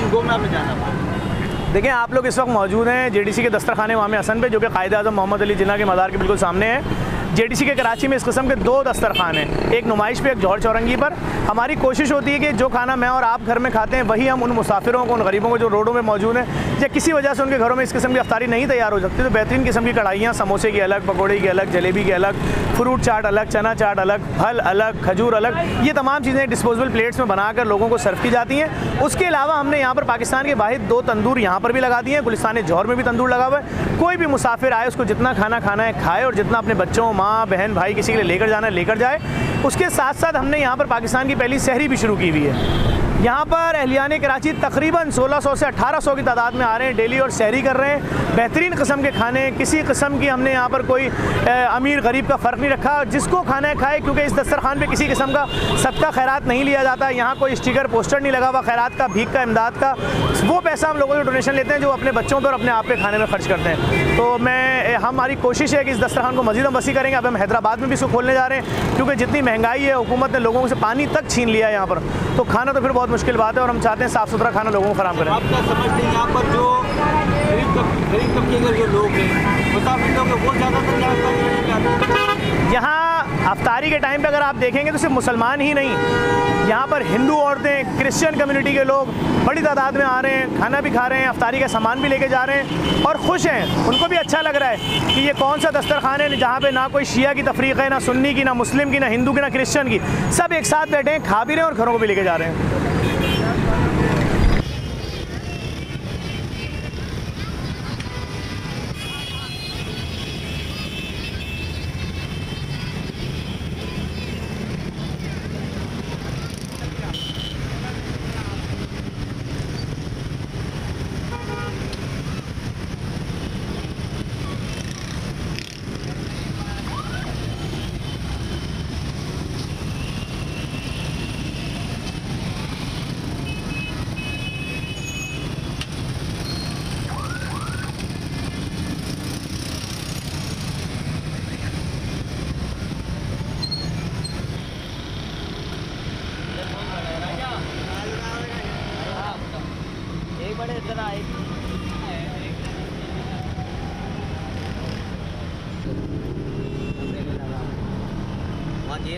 किन गो में आपने जाना? देखिए, आप लोग इस वक्त मौजूद हैं जेडीसी के दस्तरखाने इमाम हसन पे, जो कि कायदे आज़म मोहम्मद अली जिन्ना के मज़ार के बिल्कुल सामने है। जेडीसी के कराची में इस किस्म के 2 दस्तरखान हैं, एक नुमाइश पे, एक जौहर चौरंगी पर। हमारी कोशिश होती है कि जो खाना मैं और आप घर में खाते हैं वही हम उन मुसाफिरों को, उन गरीबों को जो रोडों में मौजूद हैं, या किसी वजह से उनके घरों में इस किस्म की अफ्तारी नहीं तैयार हो सकती, तो बेहतरीन किस्म की कढ़ाइयाँ, समोसे की अलग, पकौड़े की अलग, जलेबी की अलग, फ्रूट चाट अलग, चना चाट अलग, फल अलग, खजूर अलग, ये तमाम चीज़ें डिस्पोजेबल प्लेट्स में बनाकर लोगों को सर्व की जाती हैं। उसके अलावा हमने यहाँ पर पाकिस्तान के वाहिद 2 तंदूर यहाँ पर भी लगा दिए हैं। गुलिस्तान जौहर में भी तंदूर लगा हुआ है। कोई भी मुसाफिर आए, उसको जितना खाना खाना है खाए, और जितना अपने बच्चों, माँ, बहन, भाई किसी के लिए लेकर जाना है लेकर जाए। उसके साथ साथ हमने यहाँ पर पाकिस्तान की पहली सहरी भी शुरू की हुई है। यहाँ पर अहलियाने कराची तकरीबन 1600 से 1800 की तादाद में आ रहे हैं डेली और सहरी कर रहे हैं। बेहतरीन किस्म के खाने, किसी किस्म की हमने यहाँ पर कोई अमीर गरीब का फ़र्क नहीं रखा, जिसको खाना है खाए, क्योंकि इस दस्तरखान पे किसी किस्म का सदका खैरात नहीं लिया जाता। यहाँ कोई स्टिकर पोस्टर नहीं लगा हुआ खैरात का, भीख का, इमदाद का। वो पैसा हम लोगों से डोनेशन लेते हैं जो अपने बच्चों पर, अपने आप पे खाने में खर्च करते हैं। तो हमारी कोशिश है कि इस दस्तरखान को मज़ीद हम वसी करेंगे। अब हम हैदराबाद में भी इसको खोलने जा रहे हैं, क्योंकि जितनी महंगाई है, हुकूमत ने लोगों से पानी तक छीन लिया है यहाँ पर, तो खाना तो फिर बहुत मुश्किल बात है, और हम चाहते हैं साफ़ सुथरा खाना लोगों को फराहम करें। आप क्या समझते हैं यहाँ पर जो गरीब तबके के जो लोग हैं, मुसाफिर लोग हैं, वो ज़्यादातर यहाँ अफ्तारी के टाइम पे अगर आप देखेंगे तो सिर्फ मुसलमान ही नहीं, यहाँ पर हिंदू औरतें, क्रिश्चियन कम्युनिटी के लोग बड़ी तादाद में आ रहे हैं, खाना भी खा रहे हैं, अफ्तारी का सामान भी लेके जा रहे हैं और खुश हैं। उनको भी अच्छा लग रहा है कि ये कौन सा दस्तरखान है जहाँ पे ना कोई शिया की तफरीक है, ना सुन्नी की, ना मुस्लिम की, ना हिंदू की, ना क्रिश्चियन की, सब एक साथ बैठे हैं, खा भी रहे हैं और घरों को भी लेके जा रहे हैं।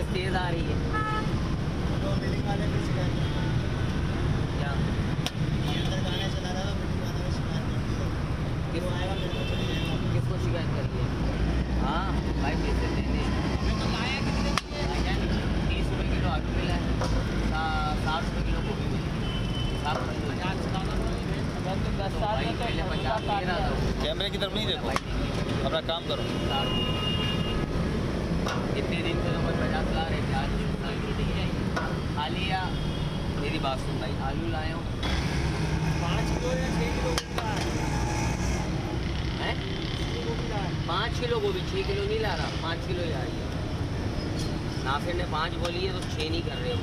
तेज आ रही है किसको शिकायत करिए? हाँ भाई पैसे देने 30 रुपये किलो आलू मिला है, 60 रुपये किलो गोभी मिली, 50 कैमरे की तरफ नहीं देखो, अपना काम करो। इतने दिन से तो कोई 50 ला रहे थे, आज खाली या मेरी बात सुन भाई, आलू लाए हो 5 किलो या 6 किलो है, 5 किलो गोभी, 6 किलो नहीं ला रहा, 5 किलो ही आ रही है। नाफिर ने 5 बोली है तो 6 नहीं कर रहे हो।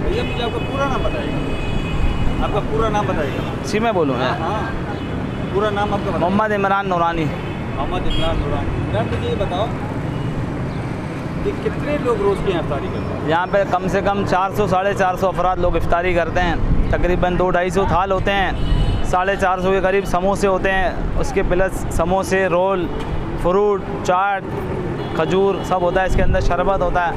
भैया मुझे आपका पूरा नाम बताइएगा, आपका पूरा नाम बताइएगा। जी मैं बोलूँ? हाँ, पूरा नाम आपका बताइए। मोहम्मद इमरान नूरानी। मोहम्मद इमरान नूरानी। मैम मुझे ये बताओ कि कितने लोग रोज़ की इफ्तारी करते हैं? यहाँ पे कम से कम 400-450 अफराद लोग इफ्तारी करते हैं। तकरीबन 200-250 थाल होते हैं, 450 के करीब समोसे होते हैं, उसके प्लस समोसे, रोल, फ्रूट, चाट, खजूर सब होता है। इसके अंदर शरबत होता है।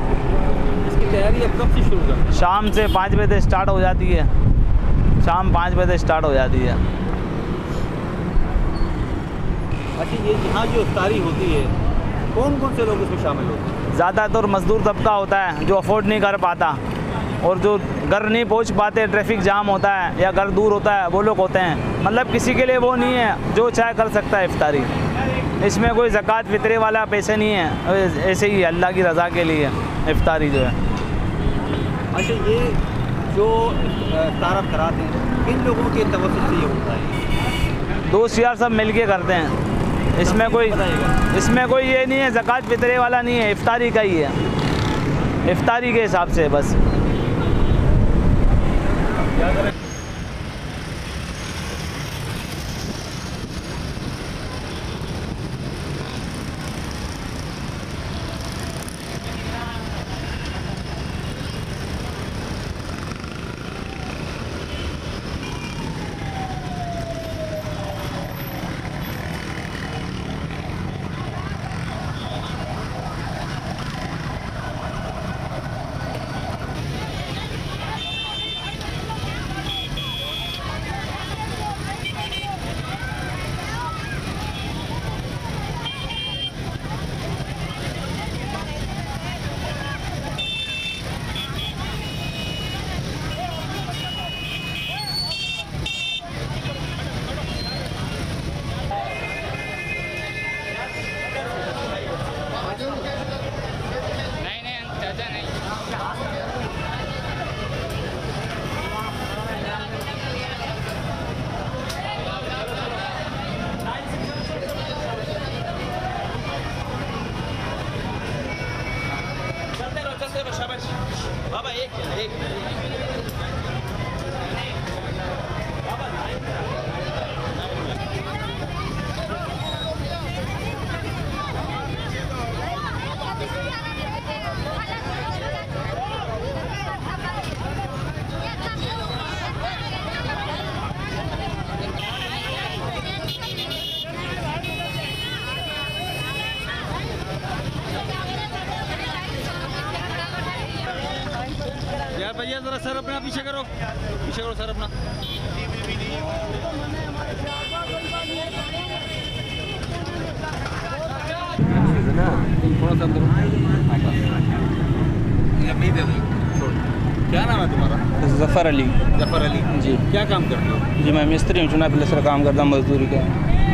इसकी तैयारी अब कब से शुरू करते हैं? शाम से 5 बजे से स्टार्ट हो जाती है, शाम 5 बजे से स्टार्ट हो जाती है। अच्छा, ये यहाँ जो इफ्तारी होती है कौन कौन से लोग इसमें शामिल होते हैं? ज़्यादातर मज़दूर तबका होता है जो अफोर्ड नहीं कर पाता, और जो घर नहीं पहुंच पाते, ट्रैफिक जाम होता है या घर दूर होता है, वो लोग होते हैं। मतलब किसी के लिए वो नहीं है, जो चाहे कर सकता है इफ्तारी। इसमें कोई ज़कात फितरे वाला पैसे नहीं है, ऐसे ही अल्लाह की रज़ा के लिए इफ्तारी जो है। अच्छा, ये जो इफ्तार आप कराते हैं, किन लोगों के तवज्जुह से ये होता है? दोस्त यार सब मिल के करते हैं। इसमें कोई ये नहीं है ज़कात फितरे वाला नहीं है, इफ्तारी का ही है, इफ्तारी के हिसाब से बस। यार भैया ज़रा सर अपना पीछे करो सर अपना। थोड़ा सा अंदर नहीं दे दो। क्या नाम है तुम्हारा? ज़फ़र अली। ज़फ़र अली जी। क्या काम करते हो? जी मैं मिस्त्री हूँ, चुनाव प्लस का काम करता हूँ मजदूरी का।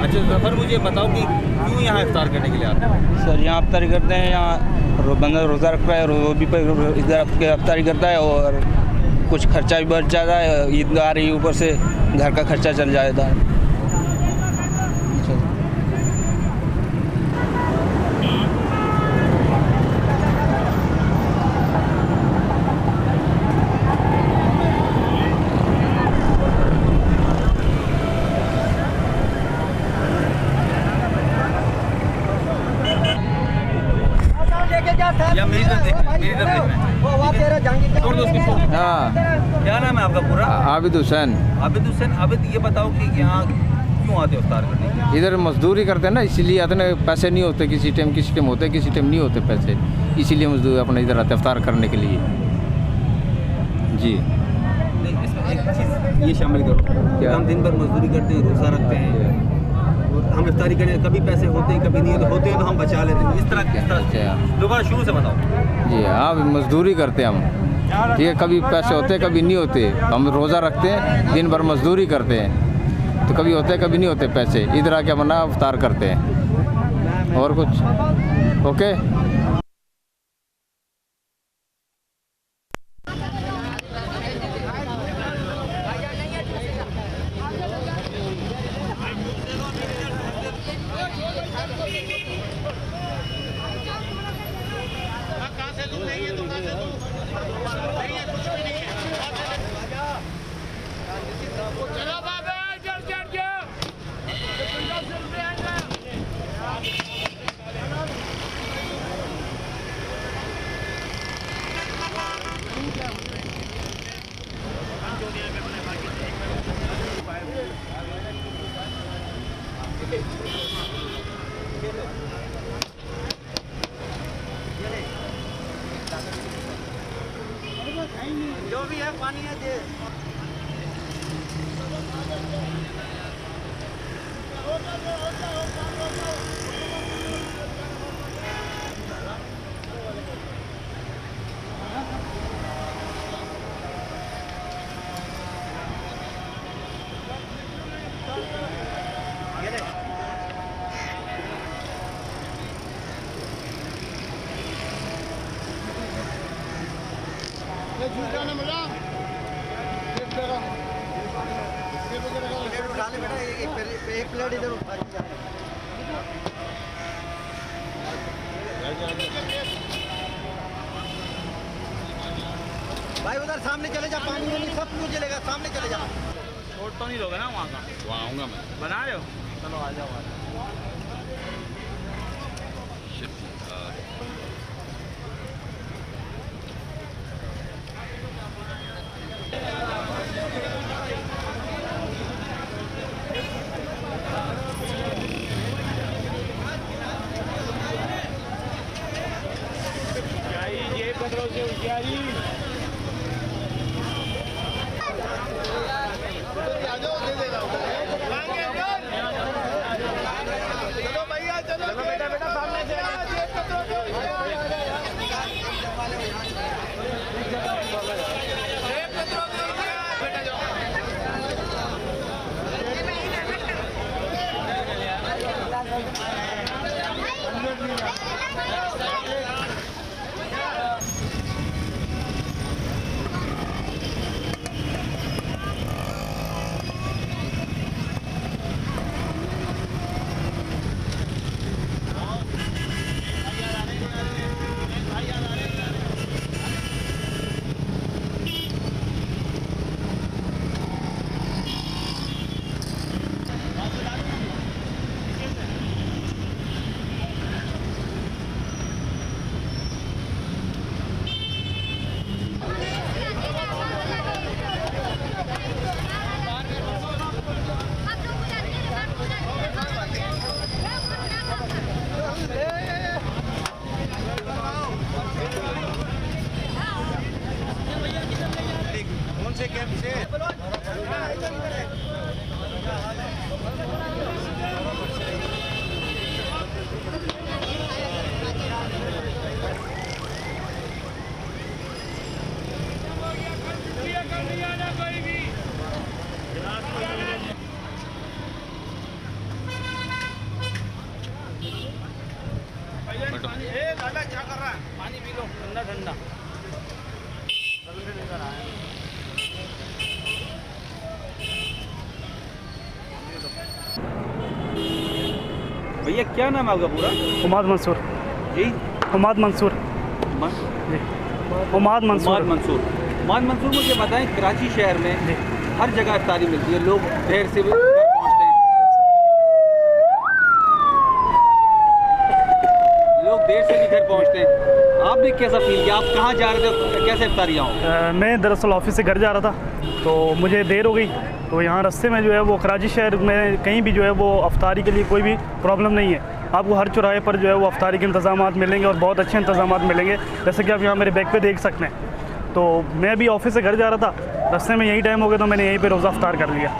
अच्छा ज़फ़र, मुझे बताओ कि क्यों यहाँ इफ्तार करने के लिए आते हो? सर यहाँ अफ्तारी करते हैं, यहाँ बंदा रोज़ा रखता है, वो भी इधर अफ्तारी करता है और कुछ खर्चा भी बच जाता है। ईद आ रही ऊपर से घर का खर्चा चल जाता है। या मेरी तरफ देखना। छोड़ दो उसको, छोड़ दो। हाँ, क्या नाम है आपका पूरा? आबिद हुसैन। आबिद हुसैन। आबिद, ये बताओ कि यहाँ क्यों आते हो इफ्तार करने के लिए? इधर मजदूरी करते हैं ना, इसीलिए आते ना। पैसे नहीं होते, किसी टाइम होते हैं, किसी टाइम नहीं होते पैसे, इसीलिए मजदूर अपने इधर आते हैं इफ्तार करने के लिए। जी। नहीं, इसमें एक चीज़ ये शामिल करो कि हम दिन भर मजदूरी करते हैं, रोज़ा रखते हैं, हम इफ्तारी करें, कभी पैसे होते हैं कभी नहीं होते हैं तो हम बचा लेते हैं। इस तरह दोबारा शुरू से बताओ। जी हाँ, मजदूरी करते हैं हम, ठीक है। कभी पैसे होते हैं कभी नहीं होते। हम रोज़ा रखते हैं, दिन भर मजदूरी करते हैं, तो कभी होते हैं कभी नहीं होते पैसे। इधर आके अपना इफ्तार करते हैं और कुछ। ओके। जो भी है पानी है दे। भाई उधर सामने चले जा, पानी में सब कुछ चलेगा, सामने चले जा। छोड़ तो नहीं दोगे ना वहाँ का? वहाँ आऊँगा मैं। बना रहे हो? चलो आ जाओ। पानी पी लो, ठंडा ठंडा। भैया क्या नाम है आपका पूरा? उमाद मंसूर जी, उमाद मंसूर जी उमाद मंसूर मंसूर। उमाद मंसूर, मुझे बताएं कराची शहर में हर जगह इफ्तारी मिलती है, लोग देर से भी घर पहुंचते हैं, लोग देर से भी घर पहुंचते हैं। आपने कैसा फील किया? आप कहाँ जा रहे थे, कैसे इफ्तारी आओ? मैं दरअसल ऑफिस से घर जा रहा था, तो मुझे देर हो गई, तो यहाँ रास्ते में जो है वो कराची शहर में कहीं भी जो है वो अफ्तारी के लिए कोई भी प्रॉब्लम नहीं है। आपको हर चौराहे पर जो है वो अफ्तारी के इंतज़ामात मिलेंगे और बहुत अच्छे इंतज़ामात मिलेंगे, जैसे कि आप यहाँ मेरे बैग पे देख सकते हैं। तो मैं भी ऑफिस से घर जा रहा था, रास्ते में यही टाइम हो गया, तो मैंने यहीं पे रोज़ा अफ्तार कर लिया।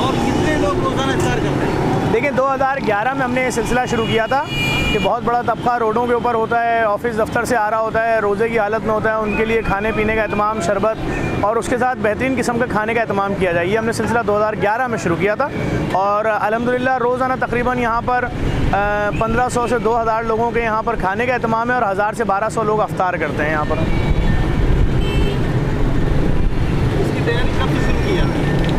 और कितने लोग रोज़ाना इफ्तार करते हैं? देखिए 2011 में हमने ये सिलसिला शुरू किया था कि बहुत बड़ा तबका रोडों के ऊपर होता है, ऑफिस दफ्तर से आ रहा होता है, रोज़े की हालत में होता है, उनके लिए खाने पीने का एहतमाम, शरबत और उसके साथ बेहतरीन किस्म का खाने का एहतमाम किया जाए। ये हमने सिलसिला 2011 में शुरू किया था और अल्हम्दुलिल्लाह रोज़ाना तकरीबन यहाँ पर 1500 से 2000 लोगों के यहाँ पर खाने का एहतमाम है और 1000 से 1200 लोग अफ्तार करते हैं यहाँ पर। इसकी तैयारी कब से शुरू किया?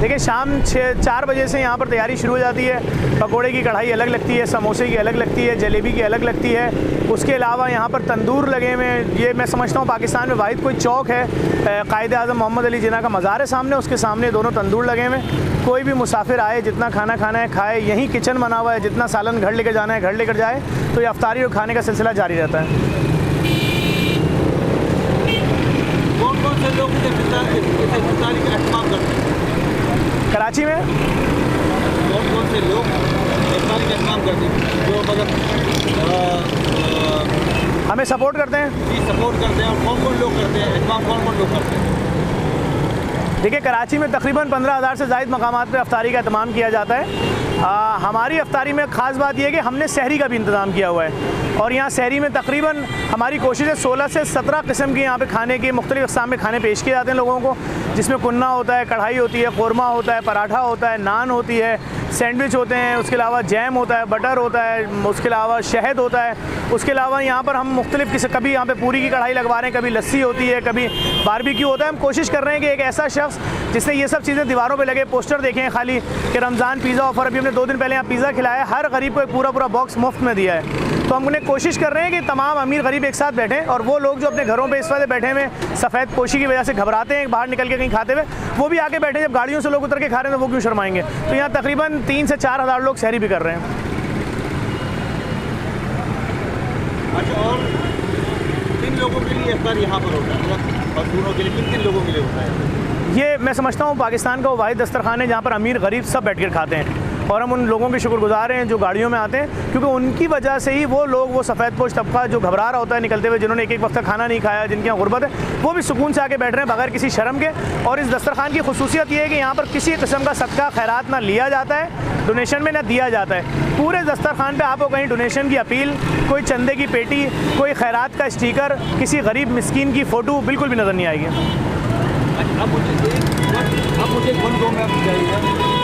देखिए शाम 4 बजे से यहाँ पर तैयारी शुरू हो जाती है। पकोड़े की कढ़ाई अलग लगती है, समोसे की अलग लगती है, जलेबी की अलग लगती है। उसके अलावा यहाँ पर तंदूर लगे हुए हैं। ये मैं समझता हूँ पाकिस्तान में वाहिद कोई चौक है, कायदे आज़म मोहम्मद अली जिन्ना का मज़ार है सामने, उसके सामने दोनों तंदूर लगे हुए हैं। कोई भी मुसाफिर आए, जितना खाना खाना है खाए, यहीं किचन बना हुआ है, जितना सालन घर लेकर जाना है घर लेकर जाए। तो ये अफ्तारी और खाने का सिलसिला जारी रहता है। कौन कौन से लोग इफ्तारी का एहतमाम करते हैं कराची में? कौन कौन से लोग इफ्तारी का एहतमाम करते हैं जो मतलब हमें सपोर्ट करते हैं? जी सपोर्ट करते हैं। और कौन कौन लोग करते हैं एहतमाम, कौन कौन लोग करते हैं? देखिए कराची में तकरीबन 15,000 से ज़ायद मकामात पे अफ्तारी का एहतमाम किया जाता है। हमारी अफ्तारी में ख़ास बात यह है कि हमने सहरी का भी इंतज़ाम किया हुआ है और यहाँ सहरी में तकरीबन हमारी कोशिश है 16 से 17 किस्म के यहाँ पे खाने के मुख्तलिफ़ अक़साम में खाने पेश किए जाते हैं लोगों को, जिसमें कुन्ना होता है, कढ़ाई होती है, क़ोरमा होता है, पराठा होता है, नान होती है, सैंडविच होते हैं, उसके अलावा जैम होता है, बटर होता है, उसके अलावा शहद होता है। उसके अलावा यहाँ पर हम मुख्तलिफ़ किसी, कभी यहाँ पे पूरी की कढ़ाई लगवा रहे हैं, कभी लस्सी होती है, कभी बारबेक्यू होता है। हम कोशिश कर रहे हैं कि एक ऐसा शख्स जिसने ये सब चीज़ें दीवारों पे लगे पोस्टर देखे हैं खाली कि रमज़ान पिज़्ज़ा ऑफ़र, अभी हमने 2 दिन पहले यहाँ पिज़्ज़ा खिलाया, हर गरीब को एक पूरा बॉक्स मुफ्त में दिया है। तो हम उन्हें कोशिश कर रहे हैं कि तमाम अमीर गरीब एक साथ बैठें और वो लोग जो अपने घरों पे इस वजह बैठे हुए सफ़ेद पोशी की वजह से घबराते हैं बाहर निकल के कहीं खाते हुए, वो भी आके बैठे। जब गाड़ियों से लोग उतर के खा रहे हैं तो वो क्यों शर्माएंगे। तो यहाँ तकरीबन 3 से 4 हज़ार लोग सहरी भी कर रहे हैं। अच्छा, और किन लोगों के लिए इफ्तार यहाँ पर होता है, मजदूरों के लिए किन किन लोगों के लिए होता है? ये मैं समझता हूँ पाकिस्तान का वो वाहिद दस्तरखान है जहाँ पर अमीर गरीब सब बैठ कर खाते हैं और हम उन लोगों के शुक्रगुजार हैं जो गाड़ियों में आते हैं, क्योंकि उनकी वजह से ही वो लोग, वो सफ़ेद पोश तबका जो घबरा रहा होता है निकलते हुए, जिन्होंने एक वक्त खाना नहीं खाया, जिनके यहाँ गुर्बत है, वो भी सुकून से आके बैठ रहे हैं बगैर किसी शर्म के। और इस दस्तरखान की खुसूसियत ये है कि यहाँ पर किसी किस्म का सदका खैरात ना लिया जाता है, डोनेशन में ना दिया जाता है। पूरे दस्तरखान पे आपको कहीं डोनेशन की अपील, कोई चंदे की पेटी, कोई खैरात का स्टिकर, किसी गरीब मिस्कीन की फ़ोटो बिल्कुल भी नज़र नहीं आएगी। अब मुझे 1 2 में चाहिए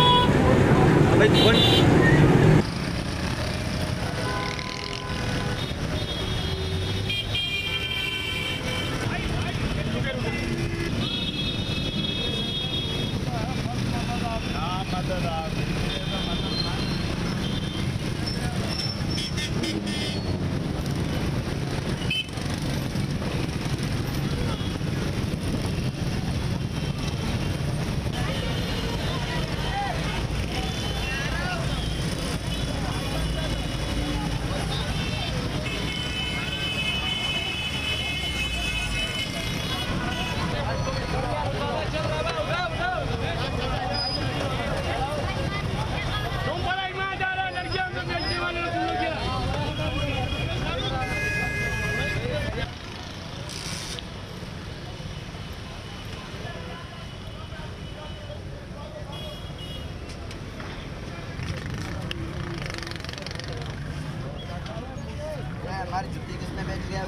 हमारी जुत्ती किसने बेच गया?